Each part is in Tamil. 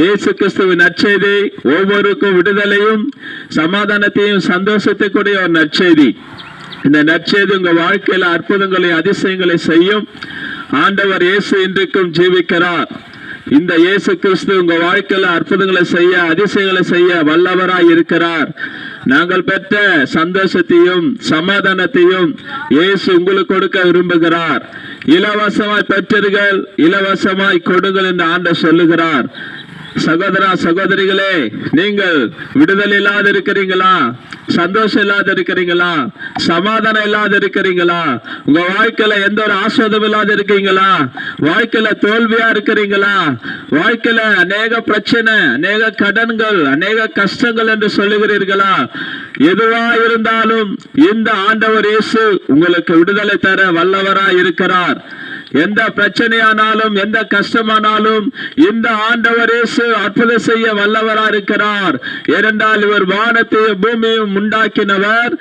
இயேசு கிறிஸ்துவின் நற்செய்தி ஒவ்வொருக்கும் விடுதலையும் சமாதானத்தையும் சந்தோஷத்தைக்கூடிய ஒரு நற்செய்தி. இந்த நற்செய்தி உங்க வாழ்க்கையில அற்புதங்களை அதிசயங்களை செய்யும். ஆண்டவர் இயேசு இன்றைக்கும் ஜீவிக்கிறார். இந்த இயேசு கிறிஸ்து உங்க வாழ்க்கையில அற்புதங்களை செய்ய அதிசயங்களை செய்ய வல்லவராய் இருக்கிறார். நாங்கள் பெற்ற சந்தோஷத்தையும் சமாதானத்தையும் இயேசு உங்களுக்கு கொடுக்க விரும்புகிறார். இலவசமாய் பெற்றீர்கள், இலவசமாய் கொடுங்கள் என்று ஆண்டவர் சொல்லுகிறார். சகோதரா சகோதரிகளே, நீங்கள் விடுதலை இல்லாத இருக்கிறீங்களா? சந்தோஷம் இல்லாத இருக்கிறீங்களா? சமாதானம் இல்லாத இருக்கிறீங்களா? உங்க வாழ்க்கையில எந்த ஒரு ஆஸ்வாதம் இல்லாத இருக்கீங்களா? வாழ்க்கையில தோல்வியா இருக்கிறீங்களா? வாழ்க்கையில அநேக பிரச்சனை, அநேக கடன்கள், அநேக கஷ்டங்கள் என்று சொல்லுகிறீர்களா? எதுவா இருந்தாலும் இந்த ஆண்டவர் இயேசு உங்களுக்கு விடுதலை தர வல்லவராய் இருக்கிறார். எந்த பிரச்சனையானாலும் எந்த கஷ்டமானாலும் இந்த ஆண்டவர் இயேசு அற்புதம் செய்ய வல்லவரா இருக்கிறார். ஏனென்றால் இவர் வானத்தையும் பூமியையும் உண்டாக்கினவர்,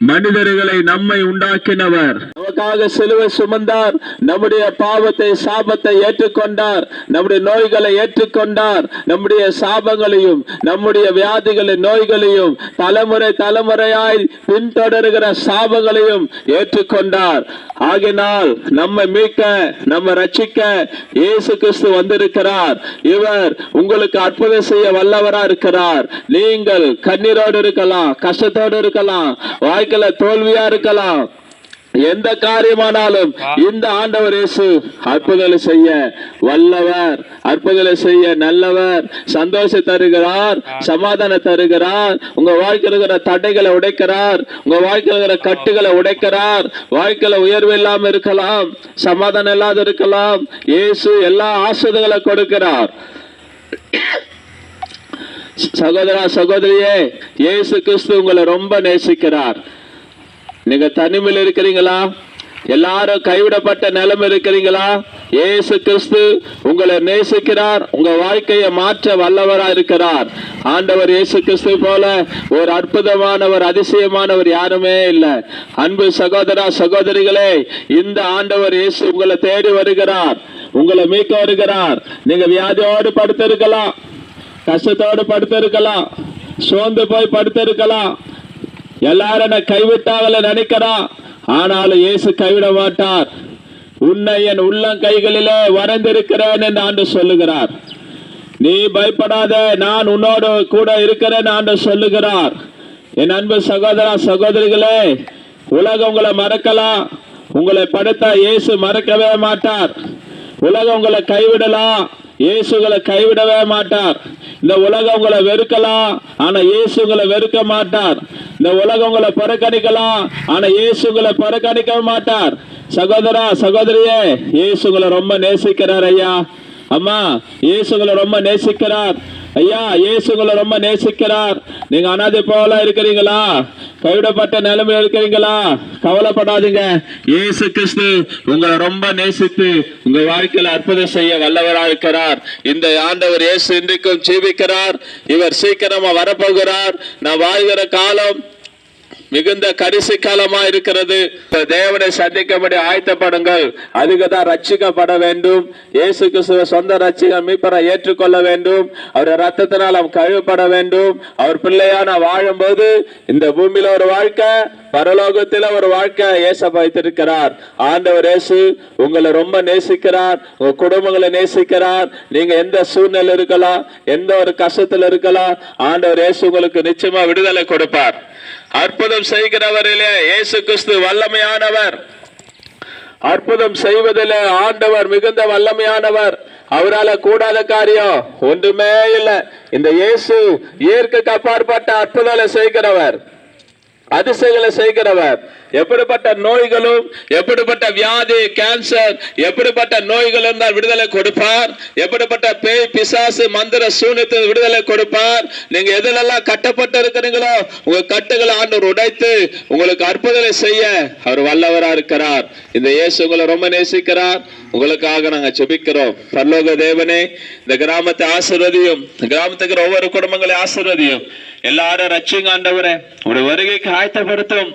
மனிதர்களை நம்மை உண்டாக்கினவர். நமக்காக சிலுவை சுமந்தார், நம்முடைய பாவத்தை சாபத்தை ஏற்றுக்கொண்டார், நம்முடைய நோய்களை ஏற்றுக்கொண்டார், நம்முடைய சாபங்களையும் நம்முடைய வியாதிகளை நோய்களையும் தலைமுறை தலைமுறையாய் பின்தொடர்கிற சாபங்களையும் ஏற்றுக்கொண்டார். ஆகினால் நம்மை மீட்க நம்மை ரட்சிக்க இயேசு கிறிஸ்து வந்திருக்கிறார். இவர் உங்களுக்கு அற்புதம் செய்ய வல்லவரா இருக்கிறார். நீங்கள் கண்ணீரோடு இருக்கலாம், கஷ்டத்தோடு இருக்கலாம், வாழ்க்கையில தோல்வியா இருக்கலாம், எந்த காரியமானாலும் இந்த ஆண்டவர் இயேசு அற்புதங்களை செய்ய வல்லவர், அற்புதங்களை செய்ய நல்லவர். சந்தோஷம் தருகிறார், சமாதானம் தருகிறார். உங்க வாழ்க்கையில் இருக்கிற தடைகளை உடைக்கிறார், உங்க வாழ்க்கையில் இருக்கிற கட்டுகளை உடைக்கிறார். வாழ்க்கையில உயர்வு இல்லாம இருக்கலாம், சமாதானம் இல்லாத இருக்கலாம், இயேசு எல்லா ஆசீர்வாதங்களை கொடுக்கிறார். சகோதரா சகோதரியே, இயேசு கிறிஸ்து உங்களை ரொம்ப நேசிக்கிறார். நீங்க தனிமையில் இருக்கிறீங்களா? எல்லாரும் கைவிடப்பட்ட நிலைமை இருக்கிறீங்களா? இயேசு கிறிஸ்து உங்களை நேசிக்கிறார், உங்க வாழ்க்கையை மாற்ற வல்லவரா இருக்கிறார். ஆண்டவர் இயேசு கிறிஸ்து போல ஒரு அற்புதமானவர் அதிசயமானவர் யாருமே இல்லை. அன்பு சகோதரா சகோதரிகளே, இந்த ஆண்டவர் இயேசு உங்களை தேடி வருகிறார், உங்களை மீட்க வருகிறார். நீங்க வியாதியோடு படுத்திருக்கலாம், கஷ்டத்தோடு படுத்திருக்கலாம், சோர்ந்து போய் படுத்திருக்கலாம், எல்லாரும் என்ன கைவிட்டாங்கள நினைக்கிறான். ஆனாலும் இயேசு கைவிட மாட்டார். உன்னை என் உள்ளம் கைகளிலே வரைந்திருக்கிறேன் என்று ஆண்டு சொல்லுகிறார். நீ பயப்படாத, நான் உன்னோடு கூட இருக்கிறேன் ஆண்டு சொல்லுகிறார். என் அன்பு சகோதரா சகோதரிகளே, உலகம் உங்களை மறக்கலாம், உங்களை படைத்த இயேசு மறக்கவே மாட்டார். உலகம் உங்களை கைவிடலாம், இயேசுகளை கைவிடவே மாட்டார். இந்த உலகம் உங்களை வெறுக்கலாம், ஆனா இயேசு உங்களை வெறுக்க மாட்டார். இந்த உலகம் உங்களை புறக்கணிக்கலாம், ஆனா இயேசு உங்களை புறக்கணிக்க மாட்டார். சகோதரா சகோதரியே, இயேசு உங்களை ரொம்ப நேசிக்கிறார். ஐயா அம்மா, இயேசு உங்களை ரொம்ப நேசிக்கிறார். ஐயா, இயேசு உங்களை ரொம்ப நேசிக்கிறார். நீங்க அனாதை போல இருக்கிறீங்களா? கைவிடப்பட்ட நிலைமையில் இருக்கிறீங்களா? கவலைப்படாதீங்க. இயேசு கிறிஸ்து உங்களை ரொம்ப நேசித்து உங்க வாழ்க்கையில அற்புதம் செய்ய வல்லவராக இருக்கிறார். இந்த ஆண்டவர் இயேசு இன்றைக்கும் ஜீவிக்கிறார். இவர் சீக்கிரமா வரப்போகிறார். நான் வாழ்கிற காலம் மிகுந்த கடைசி காலமா இருக்கிறது. தேவனை சந்திக்கும்படி ஆயத்தப்படுங்கள். அதுக்குதான் ரட்சிக்கப்பட வேண்டும். இயேசு கிறிஸ்துவ சொந்த ரட்சிகர் மீட்பரை ஏற்றுக்கொள்ள வேண்டும். அவருடைய ரத்தத்தினால் நாம் கழுவப்பட வேண்டும். அவர் பிள்ளையான வாழும்போது இந்த பூமியில ஒரு வாழ்க்கை, பரலோகத்தில் ஒரு வாழ்க்கை இயேசப்பா வைத்திருக்கிறார். ஆண்டவர் இயேசு உங்களை ரொம்ப நேசிக்கிறார், உங்க குடும்பங்களை நேசிக்கிறார். நீங்க எந்த சூழ்நிலை இருக்கலாம், எந்த ஒரு கஷ்டத்துல இருக்கலாம், ஆண்டவர் இயேசு உங்களுக்கு நிச்சயமா விடுதலை கொடுப்பார். அற்புதம் செய்கிறவரிலே இயேசு கிறிஸ்து வல்லமையானவர். அற்புதம் செய்வதிலே ஆண்டவர் மிகுந்த வல்லமையானவர். அவரால கூடாத காரியம் ஒன்றுமே இல்லை. இந்த இயேசு இயற்கைக்கு அப்பாற்பட்ட அற்புதங்களை செய்கிறவர், அதிசயங்களை செய்கிறவர். எப்படிப்பட்ட நோய்களும், எப்படிப்பட்ட வியாதி, கேன்சர், எப்படிப்பட்ட நோய்கள் இருந்தால் விடுதலை கொடுப்பார். எப்படிப்பட்ட பேய் பிசாசு மந்திர சூனியத்தில் விடுதலை கொடுப்பார். நீங்க எதிலெல்லாம் கட்டப்பட்டு இருக்கிறீங்களோ உங்க கட்டுகளை ஆண்டவர் உடைத்து உங்களுக்கு அற்புதங்களை செய்ய அவர் வல்லவரா இருக்கிறார். இந்த இயேசு உங்களை ரொம்ப நேசிக்கிறார். உங்களுக்காக நாங்க ஜெபிக்கிறோம். பரலோக தேவனே, இந்த கிராமத்தை ஆசீர்வதியும், கிராமத்துக்கு ஒவ்வொரு குடும்பங்களை ஆசீர்வதியும். எல்லாரும் ரட்சிங்க ஆண்டவரே. உங்களுடைய வருகைக்கு ஆயத்தப்படுத்தும்.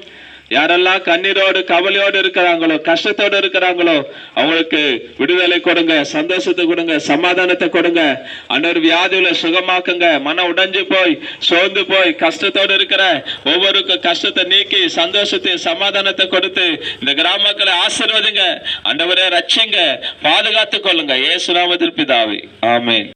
யாரெல்லாம் கண்ணீரோடு கவலையோடு இருக்கிறாங்களோ, கஷ்டத்தோடு இருக்கிறாங்களோ அவங்களுக்கு விடுதலை கொடுங்க, சந்தோஷத்தை கொடுங்க, சமாதானத்தை கொடுங்க. ஆண்டவர் வியாதியில சுகமாக்குங்க. மன உடைஞ்சு போய் சோர்ந்து போய் கஷ்டத்தோடு இருக்கிற ஒவ்வொருக்கும் கஷ்டத்தை நீக்கி சந்தோஷத்தை சமாதானத்தை கொடுத்து இந்த கிராம மக்களை ஆசீர்வதிங்க. ஆண்டவரே ரட்சிங்க, பாதுகாத்துக் கொள்ளுங்க. இயேசு நாமத்தில் பிதாவே, ஆமென்.